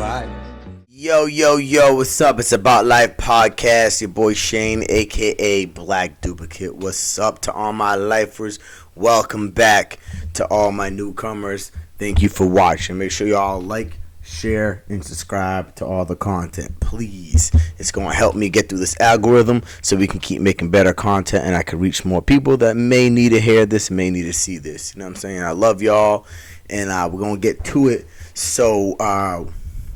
Alright. Yo, what's up? It's About Life Podcast. Your boy Shane, aka Black Duplicate. What's up to all my lifers? Welcome back to all my newcomers. Thank you for watching. Make sure y'all like, share, and subscribe to all the content, please. It's going to help me get through this algorithm so we can keep making better content and I can reach more people that may need to hear this, may need to see this. You know what I'm saying? I love y'all, and we're going to get to it. So,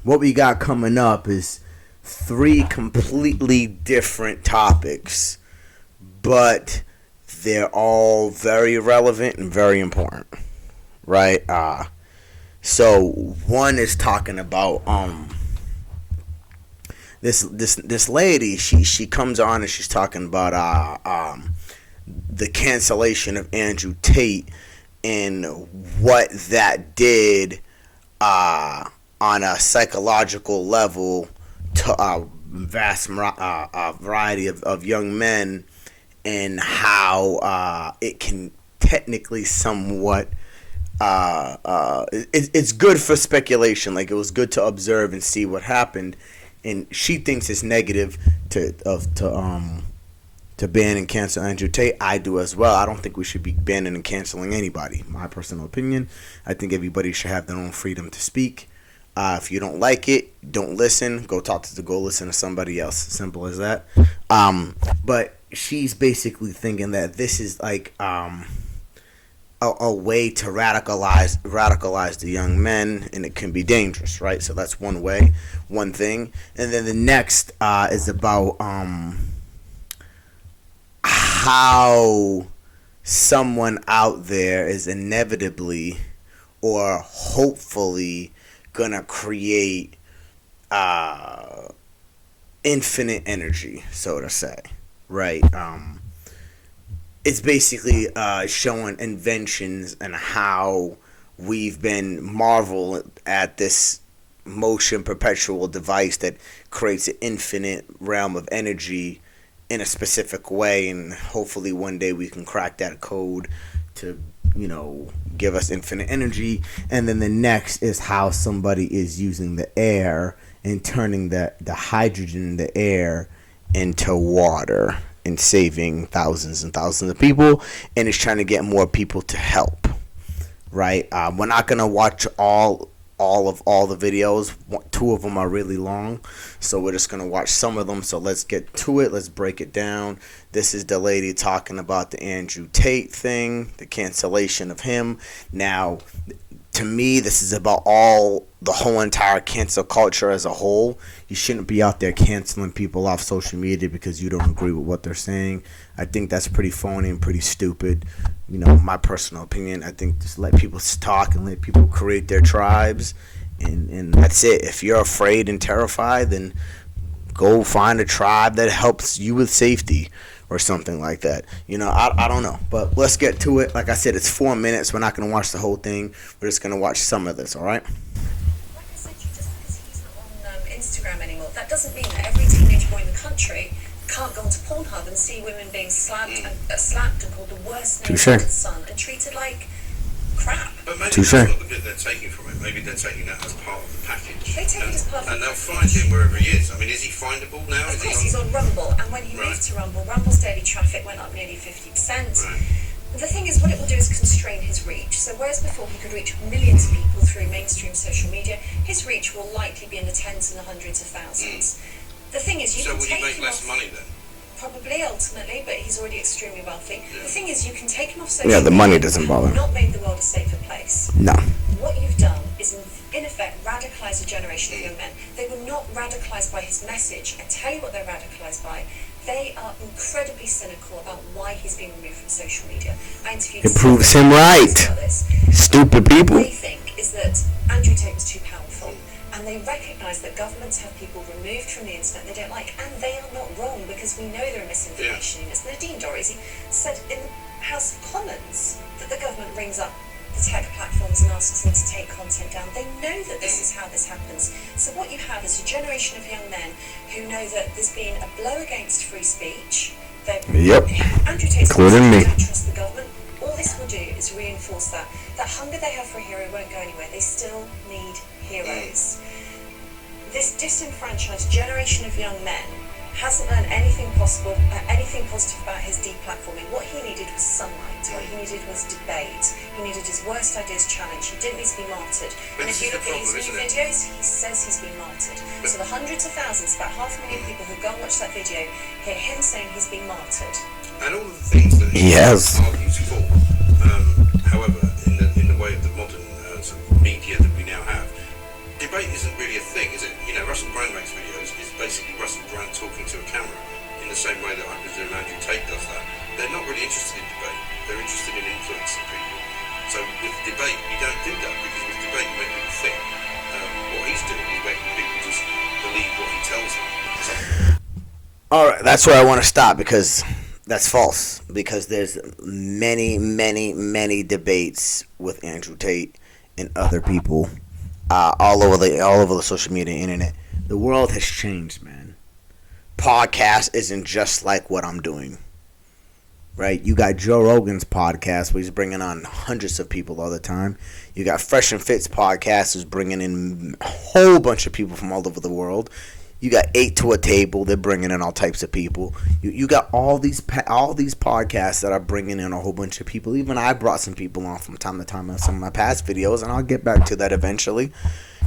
what we got coming up is 3 completely different topics, but they're all very relevant and very important, right? So one is talking about this lady. She comes on and she's talking about the cancellation of Andrew Tate and what that did on a psychological level to a vast variety of young men, and how it can technically somewhat it's good for speculation. Like, it was good to observe and see what happened, and she thinks it's negative to ban and cancel Andrew Tate. I do as well. I don't think we should be banning and canceling anybody. My personal opinion. I think everybody should have their own freedom to speak. If you don't like it, don't listen. Go listen to somebody else. Simple as that. But she's basically thinking that this is like a way to radicalize the young men, and it can be dangerous, right? So that's one thing. And then the next is about how someone out there is inevitably or hopefully gonna create infinite energy, so to say, right? It's basically showing inventions and how we've been marveled at this motion perpetual device that creates an infinite realm of energy in a specific way, and hopefully one day we can crack that code to, give us infinite energy. And then the next is how somebody is using the air and turning the hydrogen in the air into water and saving thousands and thousands of people, and is trying to get more people to help, right? We're not going to watch all the videos. 2 of them are really long, so we're just going to watch some of them. So let's get to it. Let's break it down. This is the lady talking about the Andrew Tate thing, the cancellation of him. Now, to me, this is about the whole entire cancel culture as a whole. You shouldn't be out there canceling people off social media because you don't agree with what they're saying. I think that's pretty phony and pretty stupid. My personal opinion. I think just let people talk and let people create their tribes, and that's it. If you're afraid and terrified, then go find a tribe that helps you with safety or something like that. I don't know. But let's get to it. Like I said, it's 4 minutes. We're not going to watch the whole thing. We're just going to watch some of this, all right? Like I said, just because he's not on Instagram anymore, that doesn't mean that every teenage boy in the country can't go onto Pornhub and see women being slapped and called the worst name under the sun and treated like crap. But maybe that's not the bit they're taking from it. Maybe they're taking that as part of the package. They take it as part of the package. And they'll find him wherever he is. I mean, is he findable now? Of course, he's on Rumble. And when he moved to Rumble, Rumble's daily traffic went up nearly 50%. Right. The thing is, what it will do is constrain his reach. So whereas before he could reach millions of people through mainstream social media, his reach will likely be in the tens and the hundreds of thousands. The thing is, you so can will take he make him less off, money then? probably ultimately, but he's already extremely wealthy. Yeah. The thing is, you can take him off social Yeah, the media. money doesn't bother. You've not made the world a safer place. No. What you've done is, in effect, radicalise a generation of young men. They were not radicalised by his message. I tell you what they're radicalised by. They are incredibly cynical about why he's being removed from social media. I interviewed It proves him right. Stupid people. What they think is that Andrew Tate was too powerful, and they recognise that governments have people removed from the internet they don't like, and they are not wrong, because we know there are misinformation units. Nadine Dorries said in the House of Commons that the government rings up the tech platforms and asks them to take content down. They know that this is how this happens. So what you have is a generation of young men who know that there's been a blow against free speech. Yep. Andrew Tate's Including me. Don't trust the government. All this will do is reinforce that. That hunger they have for a hero won't go anywhere. They still need heroes. this disenfranchised generation of young men hasn't learned anything positive about his deplatforming. What he needed was sunlight. What he needed was debate. He needed his worst ideas challenged. He didn't need to be martyred. And if you look at his new videos, he says he's been martyred. So the hundreds of thousands, about 500,000 people who go and watch that video, hear him saying he's been martyred. And all of the things that he argues for, however, in the way of the modern sort of media that we now have, debate isn't really a thing, is it? You know, Russell Brand makes videos. It's basically Russell Brand talking to a camera in the same way that I presume Andrew Tate does that. They're not really interested in debate. They're interested in influencing people. So with debate, you don't do that, because with debate you make people think. What he's doing is making people just believe what he tells them. All right, that's where I want to stop, because that's false. Because there's many debates with Andrew Tate and other people all over the social media internet. The world has changed, man. Podcast isn't just like what I'm doing, right? You got Joe Rogan's podcast where he's bringing on hundreds of people all the time. You got Fresh and Fit's podcast who's bringing in a whole bunch of people from all over the world. You got 8 to a Table. They're bringing in all types of people. You got all these podcasts that are bringing in a whole bunch of people. Even I brought some people on from time to time on some of my past videos, and I'll get back to that eventually.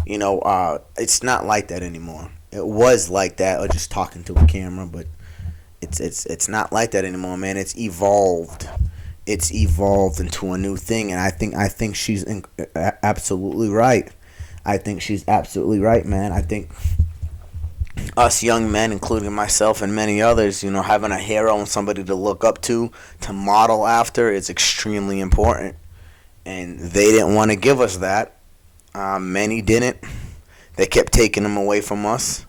You know, it's not like that anymore. It was like that, or just talking to a camera, but it's not like that anymore, man. It's evolved. It's evolved into a new thing, and I think she's absolutely right. I think she's absolutely right, man. I think us young men, including myself and many others, you know, having a hero and somebody to look up to model after is extremely important. And they didn't want to give us that. Many didn't. They kept taking them away from us.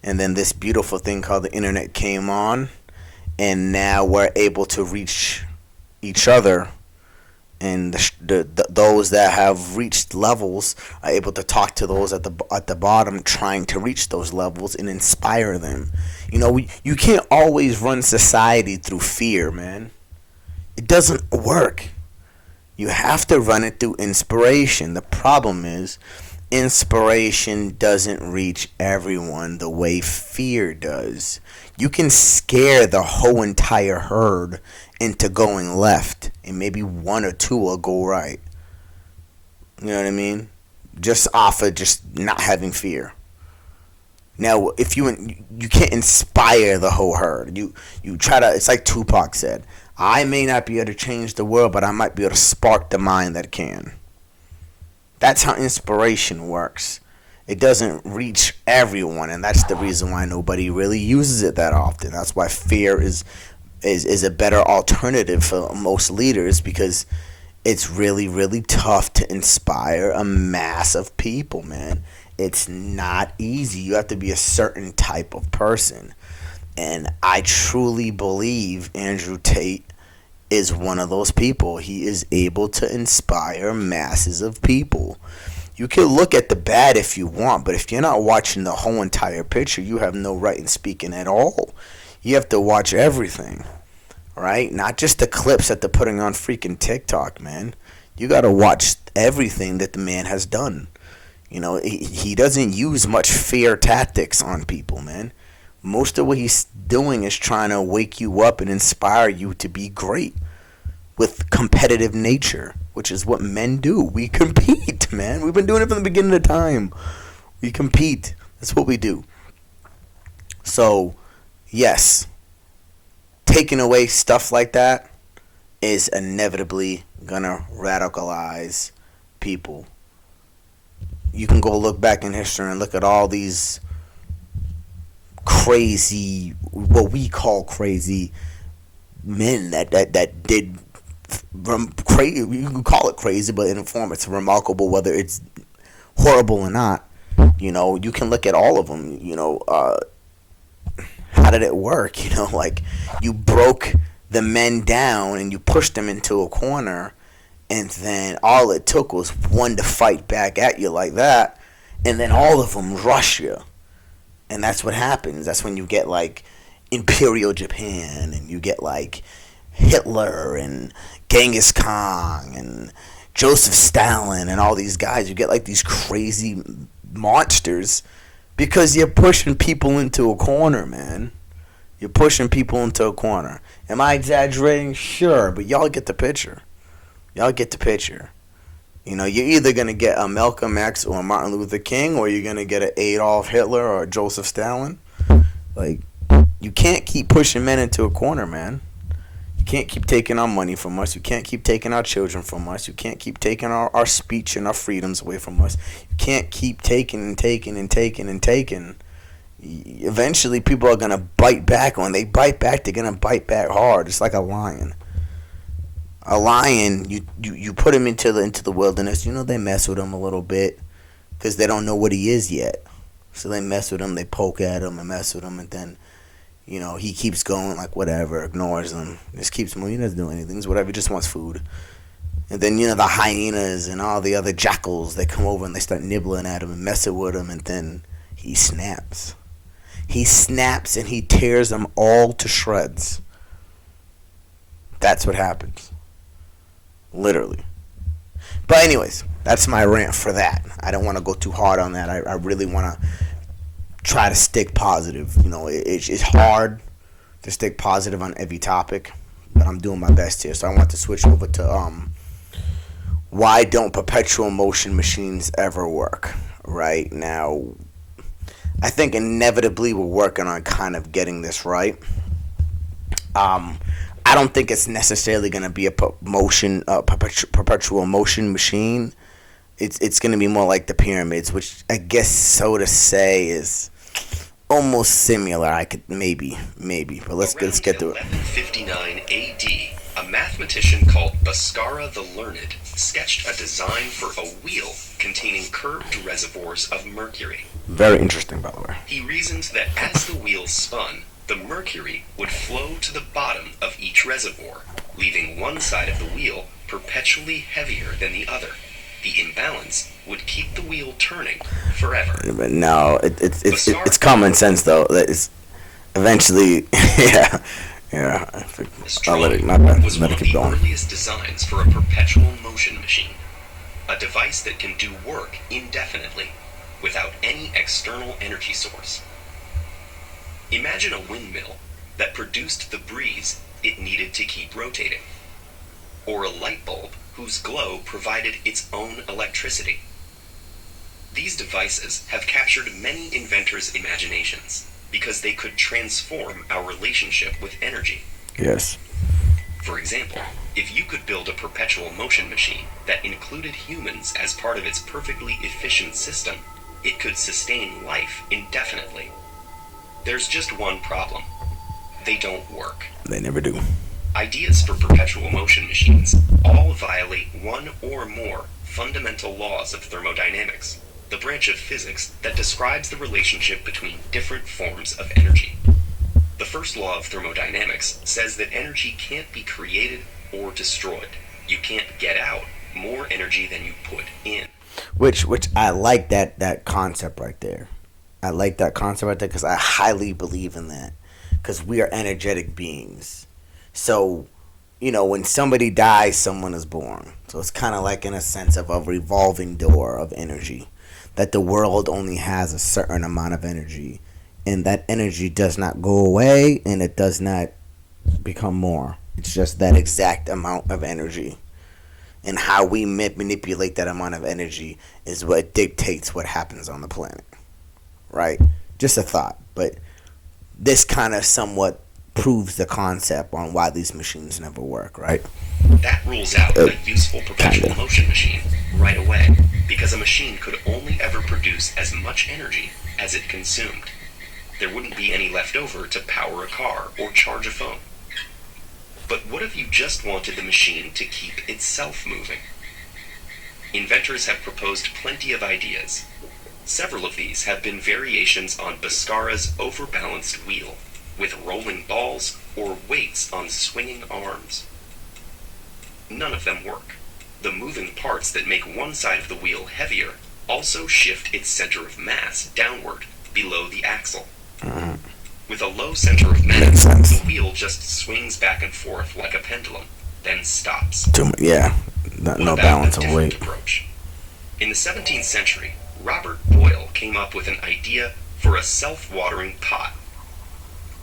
And then this beautiful thing called the internet came on. And now we're able to reach each other. And those that have reached levels are able to talk to those at the bottom, trying to reach those levels and inspire them. You know, you can't always run society through fear, man. It doesn't work. You have to run it through inspiration. The problem is, inspiration doesn't reach everyone the way fear does. You can scare the whole entire herd into going left, and maybe 1 or 2 will go right. You know what I mean? Just off of just not having fear. Now, if you can't inspire the whole herd. You try to. It's like Tupac said, I may not be able to change the world, but I might be able to spark the mind that can. That's how inspiration works. It doesn't reach everyone, and that's the reason why nobody really uses it that often. That's why fear is a better alternative for most leaders, because it's really, really tough to inspire a mass of people, man. It's not easy. You have to be a certain type of person. And I truly believe Andrew Tate is one of those people. He is able to inspire masses of people. You can look at the bad if you want, but if you're not watching the whole entire picture, you have no right in speaking at all. You have to watch everything, right? Not just the clips that they're putting on freaking TikTok, man. You got to watch everything that the man has done. You know, he doesn't use much fear tactics on people, man. Most of what he's doing is trying to wake you up and inspire you to be great with competitive nature, which is what men do. We compete, man. We've been doing it from the beginning of time. We compete. That's what we do. So, yes, taking away stuff like that is inevitably gonna radicalize people. You can go look back in history and look at all these crazy, what we call crazy men that did crazy. You can call it crazy, but in a form it's remarkable, whether it's horrible or not. You know, you can look at all of them. You know, how did it work? You know, like, you broke the men down and you pushed them into a corner, and then all it took was one to fight back at you like that, and then all of them rush you. And that's what happens. That's when you get like Imperial Japan, and you get like Hitler and Genghis Khan and Joseph Stalin and all these guys. You get like these crazy monsters Because you're pushing people into a corner, man. You're pushing people into a corner. Am I exaggerating? Sure, but y'all get the picture. Y'all get the picture. You know, you're either going to get a Malcolm X or a Martin Luther King, or you're going to get an Adolf Hitler or a Joseph Stalin. Like, you can't keep pushing men into a corner, man. You can't keep taking our money from us. You can't keep taking our children from us. You can't keep taking our speech and our freedoms away from us. You can't keep taking and taking and taking and taking. Eventually, people are going to bite back. When they bite back, they're going to bite back hard. It's like a lion. A lion, you put him into the wilderness. You know, they mess with him a little bit because they don't know what he is yet. So they mess with him. They poke at him and mess with him, and then, you know, he keeps going like whatever, ignores them, just keeps moving. He doesn't do anything. It's whatever. He just wants food. And then, you know, the hyenas and all the other jackals, they come over and they start nibbling at him and messing with him, and then he snaps. He snaps and he tears them all to shreds. That's what happens. Literally. But anyways, that's my rant for that. I don't want to go too hard on that. I really want to try to stick positive. You know, it's hard to stick positive on every topic, but I'm doing my best here. So I want to switch over to why don't perpetual motion machines ever work? Right now, I think inevitably we're working on kind of getting this right. I don't think it's necessarily going to be a perpetual motion machine. It's going to be more like the pyramids, which I guess so to say is almost similar. I could maybe, but let's get to it. 1159 A.D., a mathematician called Bhaskara the Learned sketched a design for a wheel containing curved reservoirs of mercury. Very interesting, by the way. He reasoned that as the wheel spun, the mercury would flow to the bottom of each reservoir, leaving one side of the wheel perpetually heavier than the other. The imbalance would keep the wheel turning forever. But no, it's common sense though. That is eventually, yeah. I'll let it. Was one of the earliest designs for a perpetual motion machine, a device that can do work indefinitely without any external energy source. Imagine a windmill that produced the breeze it needed to keep rotating, or a light bulb whose glow provided its own electricity. These devices have captured many inventors' imaginations because they could transform our relationship with energy. Yes. For example, if you could build a perpetual motion machine that included humans as part of its perfectly efficient system, it could sustain life indefinitely. There's just one problem. They don't work. They never do. Ideas for perpetual motion machines all violate one or more fundamental laws of thermodynamics, the branch of physics that describes the relationship between different forms of energy. The first law of thermodynamics says that energy can't be created or destroyed. You can't get out more energy than you put in. Which I like that concept right there. I like that concept right there because I highly believe in that. Because we are energetic beings. So, you know, when somebody dies, someone is born. So it's kind of like in a sense of a revolving door of energy. That the world only has a certain amount of energy. And that energy does not go away and it does not become more. It's just that exact amount of energy. And how we manipulate that amount of energy is what dictates what happens on the planet. Right? Just a thought. But this kind of somewhat proves the concept on why these machines never work, right? That rules out a useful perpetual motion machine right away, because a machine could only ever produce as much energy as it consumed. There wouldn't be any left over to power a car or charge a phone. But what if you just wanted the machine to keep itself moving? Inventors have proposed plenty of ideas. Several of these have been variations on Bhaskara's overbalanced wheel, with rolling balls or weights on swinging arms. None of them work. The moving parts that make one side of the wheel heavier also shift its center of mass downward below the axle. With a low center of mass, the wheel just swings back and forth like a pendulum, then stops. No balance of weight. Approach? In the 17th century, Robert Boyle came up with an idea for a self-watering pot.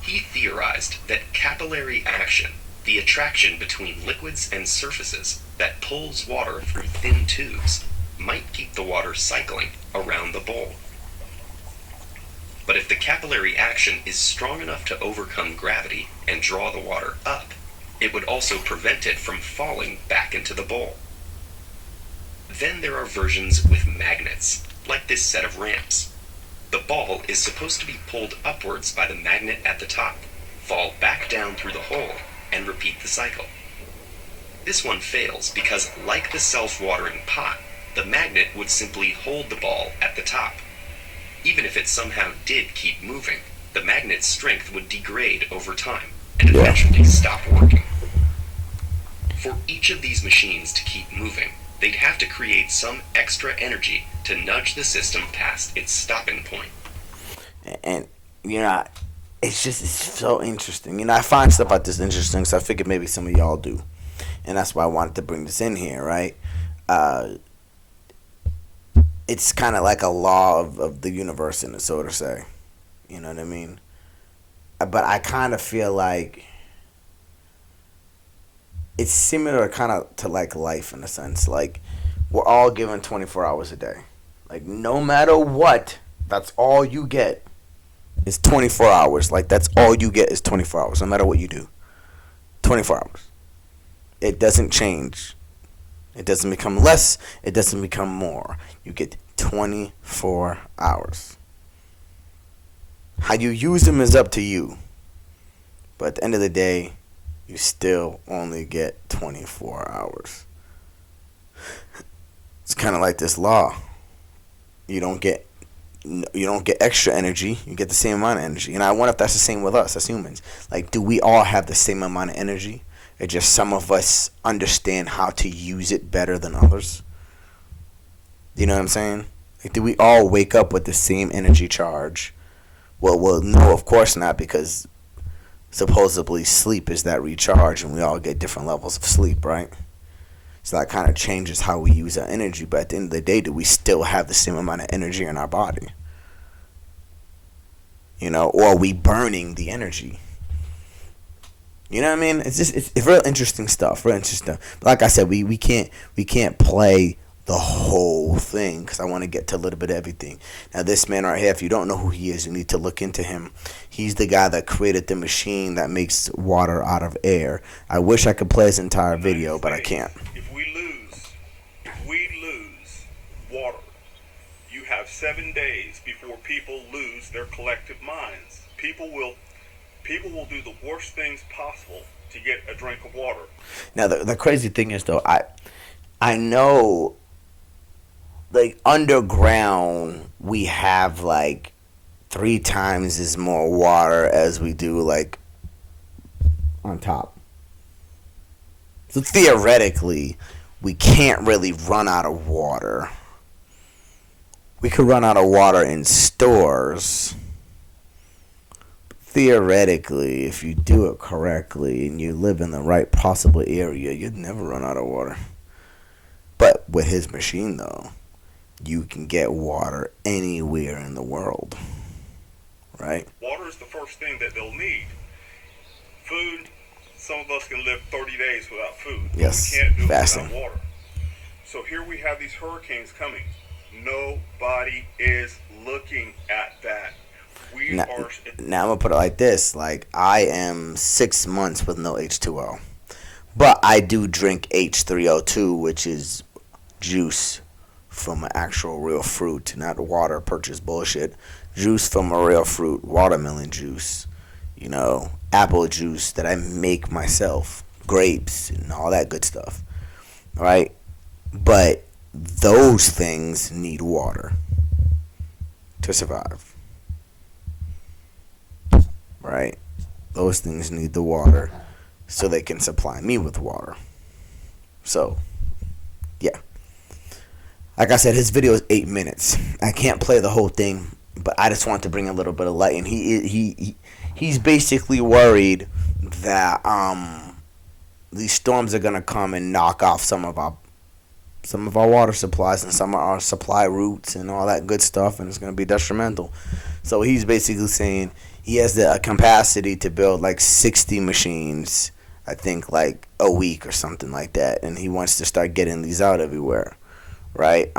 He theorized that capillary action, the attraction between liquids and surfaces that pulls water through thin tubes, might keep the water cycling around the bowl. But if the capillary action is strong enough to overcome gravity and draw the water up, it would also prevent it from falling back into the bowl. Then there are versions with magnets, like this set of ramps. The ball is supposed to be pulled upwards by the magnet at the top, fall back down through the hole, and repeat the cycle. This one fails because, like the self-watering pot, the magnet would simply hold the ball at the top. Even if it somehow did keep moving, the magnet's strength would degrade over time and eventually stop working. For each of these machines to keep moving, they'd have to create some extra energy to nudge the system past its stopping point. And, it's so interesting. I find stuff like this interesting, so I figured maybe some of y'all do. And that's why I wanted to bring this in here, right? It's kind of like a law of the universe, in it, so to say. You know what I mean? But I kind of feel like it's similar kind of to like life in a sense. Like, we're all given 24 hours a day. Like, no matter what, that's all you get is 24 hours. Like, that's all you get is 24 hours, no matter what you do. 24 hours. It doesn't change. It doesn't become less. It doesn't become more. You get 24 hours. How you use them is up to you. But at the end of the day, you still only get 24 hours. It's kind of like this law. You don't get extra energy. You get the same amount of energy. And I wonder if that's the same with us as humans. Like, do we all have the same amount of energy? Or just some of us understand how to use it better than others? You know what I'm saying? Like, do we all wake up with the same energy charge? Well, no, of course not, because supposedly sleep is that recharge, and we all get different levels of sleep, right? So that kind of changes how we use our energy. But at the end of the day, do we still have the same amount of energy in our body? Or are we burning the energy? You know what I mean? It's real interesting stuff. Real interesting stuff. But like I said, we can't play the whole thing because I want to get to a little bit of everything. Now, this man right here, if you don't know who he is, you need to look into him. He's the guy that created the machine that makes water out of air. I wish I could play his entire video, but I can't. If we lose water, you have 7 days before people lose their collective minds. People will do the worst things possible to get a drink of water. Now, the crazy thing is, though, I know, like, underground, we have, like, 3 times as more water as we do, like, on top. So, theoretically, we can't really run out of water. We could run out of water in stores. Theoretically, if you do it correctly and you live in the right possible area, you'd never run out of water. But with his machine, though, you can get water anywhere in the world, right? Water is the first thing that they'll need. Food, some of us can live 30 days without food. Yes, we can't do it fasting. without water. So here we have these hurricanes coming. Nobody is looking at that. Now I'm going to put it like this. Like, I am 6 months with no H2O. But I do drink H3O2, which is juice from an actual real fruit, not water purchase bullshit. Juice from a real fruit, watermelon juice, apple juice that I make myself, grapes and all that good stuff, right? But those things need water to survive, right? Those things need the water so they can supply me with water. So, yeah. Like I said, his video is 8 minutes. I can't play the whole thing, but I just want to bring a little bit of light. And he's basically worried that these storms are gonna come and knock off some of some of our water supplies and some of our supply routes and all that good stuff, and it's going to be detrimental. So he's basically saying he has the capacity to build like 60 machines, I think, like a week or something like that, and he wants to start getting these out everywhere, right?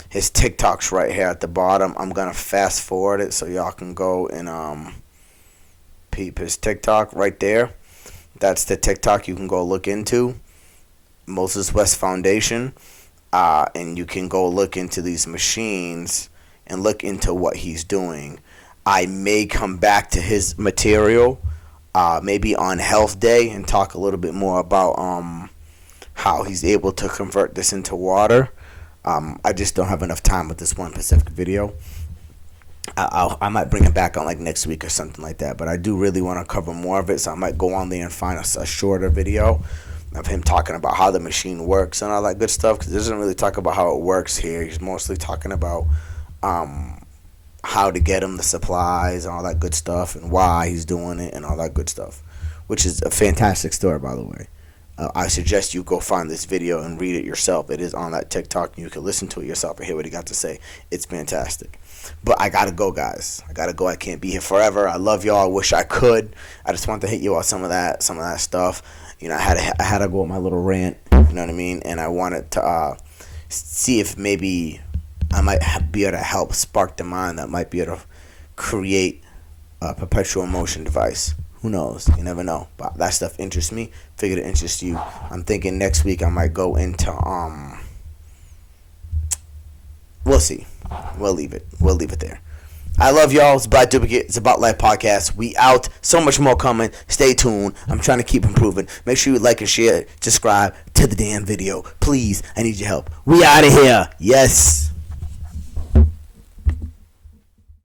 His TikTok's right here at the bottom. I'm gonna fast forward it so y'all can go and peep his TikTok right there. That's the TikTok you can go look into, Moses West Foundation, and you can go look into these machines and look into what he's doing. I may come back to his material, maybe on Health Day, and talk a little bit more about how he's able to convert this into water. I just don't have enough time with this one specific video. I might bring it back on like next week or something like that, but I do really want to cover more of it, so I might go on there and find a shorter video of him talking about how the machine works and all that good stuff, because he doesn't really talk about how it works here. He's mostly talking about how to get him the supplies and all that good stuff, and why he's doing it and all that good stuff, which is a fantastic story, by the way. I suggest you go find this video and read it yourself. It is on that TikTok, and you can listen to it yourself and hear what he got to say. It's fantastic. But I gotta go, guys. I gotta go. I can't be here forever. I love y'all. I wish I could. I just want to hit you out some of that stuff. You know, I had to go with my little rant. You know what I mean? And I wanted to see if maybe I might be able to help spark the mind that might be able to create a perpetual motion device. Who knows? You never know. But that stuff interests me. Figured it interests you. I'm thinking next week I might go into we'll see. We'll leave it there. I love y'all. It's Black Duplicate. It's About Life Podcast. We out. So much more coming. Stay tuned. I'm trying to keep improving. Make sure you like and share. Subscribe to the damn video. Please. I need your help. We out of here. Yes.